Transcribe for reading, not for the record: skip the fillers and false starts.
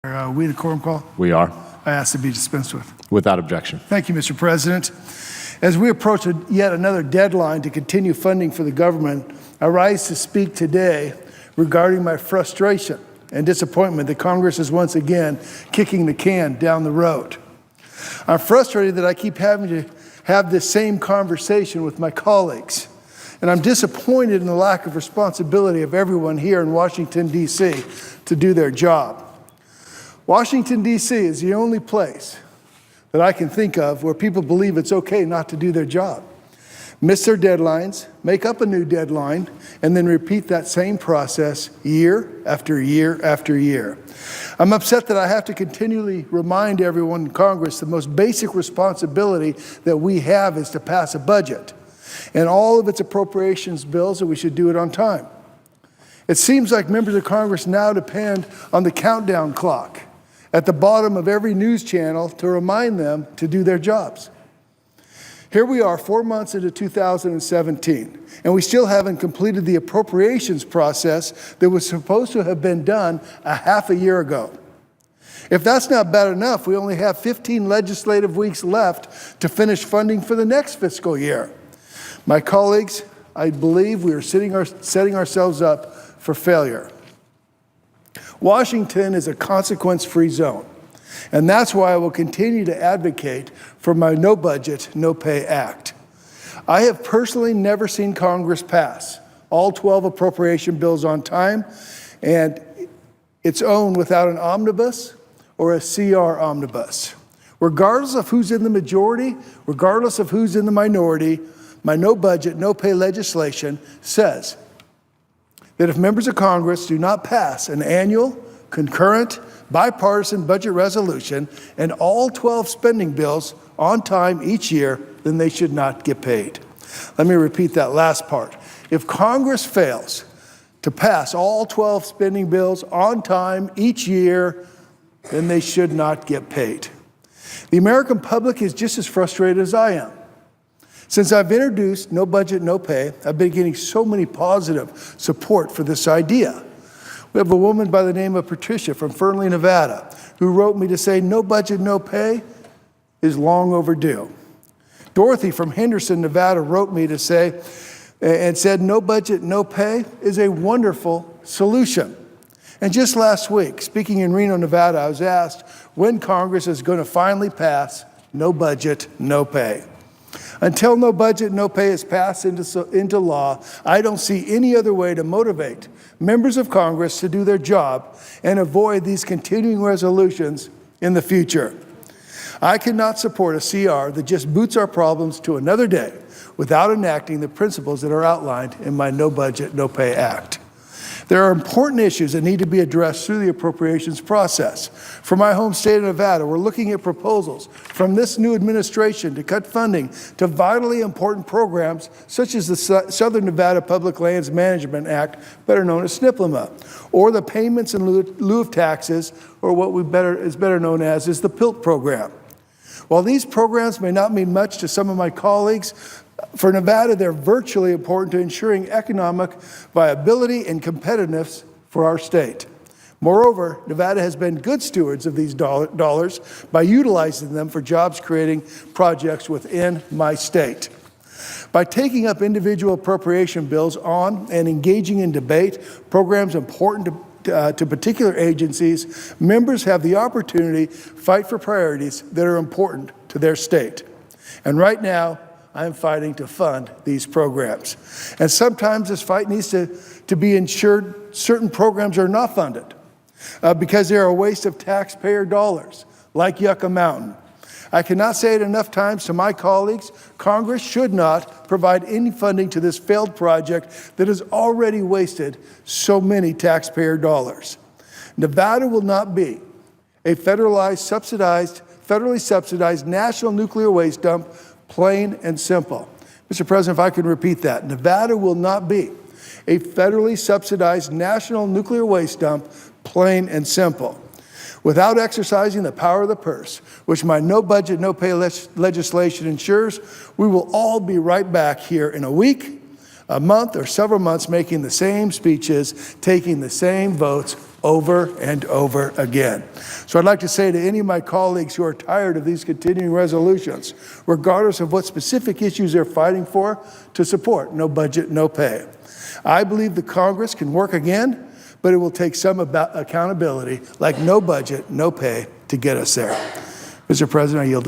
Are we the quorum call? We are. I ask to be dispensed with. Without objection. Thank you, Mr. President. As we approach yet another deadline to continue funding for the government, I rise to speak today regarding my frustration and disappointment that Congress is once again kicking the can down the road. I'm frustrated that I keep having to have this same conversation with my colleagues, and I'm disappointed in the lack of responsibility of everyone here in Washington, D.C. to do their job. Washington, D.C. is the only place that I can think of where people believe it's okay not to do their job, miss their deadlines, make up a new deadline, and then repeat that same process year after year after year. I'm upset that I have to continually remind everyone in Congress the most basic responsibility that we have is to pass a budget and all of its appropriations bills, and we should do it on time. It seems like members of Congress now depend on the countdown clock at the bottom of every news channel to remind them to do their jobs. Here we are 4 months into 2017, and we still haven't completed the appropriations process that was supposed to have been done a half a year ago. If that's not bad enough, we only have 15 legislative weeks left to finish funding for the next fiscal year. My colleagues, I believe we are setting ourselves up for failure. Washington is a consequence-free zone, and that's why I will continue to advocate for my No Budget, No Pay Act. I have personally never seen Congress pass all 12 appropriation bills on time and its own without an omnibus or a CR omnibus. Regardless of who's in the majority, regardless of who's in the minority, my No Budget, No Pay legislation says that if members of Congress do not pass an annual, concurrent, bipartisan budget resolution and all 12 spending bills on time each year, then they should not get paid. Let me repeat that last part. If Congress fails to pass all 12 spending bills on time each year, then they should not get paid. The American public is just as frustrated as I am. Since I've introduced No Budget, No Pay, I've been getting so many positive support for this idea. We have a woman by the name of Patricia from Fernley, Nevada, who wrote me to say no budget, no pay is long overdue. Dorothy from Henderson, Nevada wrote me to say and said no budget, no pay is a wonderful solution. And just last week, speaking in Reno, Nevada, I was asked when Congress is going to finally pass No Budget, No Pay. Until No Budget, No Pay is passed into law, I don't see any other way to motivate members of Congress to do their job and avoid these continuing resolutions in the future. I cannot support a CR that just boots our problems to another day without enacting the principles that are outlined in my No Budget, No Pay Act. There are important issues that need to be addressed through the appropriations process. For my home state of Nevada, we're looking at proposals from this new administration to cut funding to vitally important programs such as the Southern Nevada Public Lands Management Act, better known as SNPLMA, or the payments in lieu of taxes, or what is better known as is the PILT program. While these programs may not mean much to some of my colleagues, for Nevada, they're virtually important to ensuring economic viability and competitiveness for our state. Moreover, Nevada has been good stewards of these dollars by utilizing them for jobs-creating projects within my state. By taking up individual appropriation bills on and engaging in debate, programs important to particular agencies, members have the opportunity to fight for priorities that are important to their state. And right now, I'm fighting to fund these programs. And sometimes this fight needs to be ensured certain programs are not funded because they're a waste of taxpayer dollars, like Yucca Mountain. I cannot say it enough times to my colleagues, Congress should not provide any funding to this failed project that has already wasted so many taxpayer dollars. Nevada will not be a federally subsidized national nuclear waste dump, plain and simple. Mr. President, if I could repeat that, Nevada will not be a federally subsidized national nuclear waste dump, plain and simple. Without exercising the power of the purse, which my No Budget, No Pay legislation ensures, we will all be right back here in a week, a month, or several months making the same speeches, taking the same votes over and over again. So I'd like to say to any of my colleagues who are tired of these continuing resolutions, regardless of what specific issues they're fighting for, to support no budget, no pay. I believe the Congress can work again, but it will take some accountability, like no budget, no pay, to get us there. Mr. President, I yield the floor.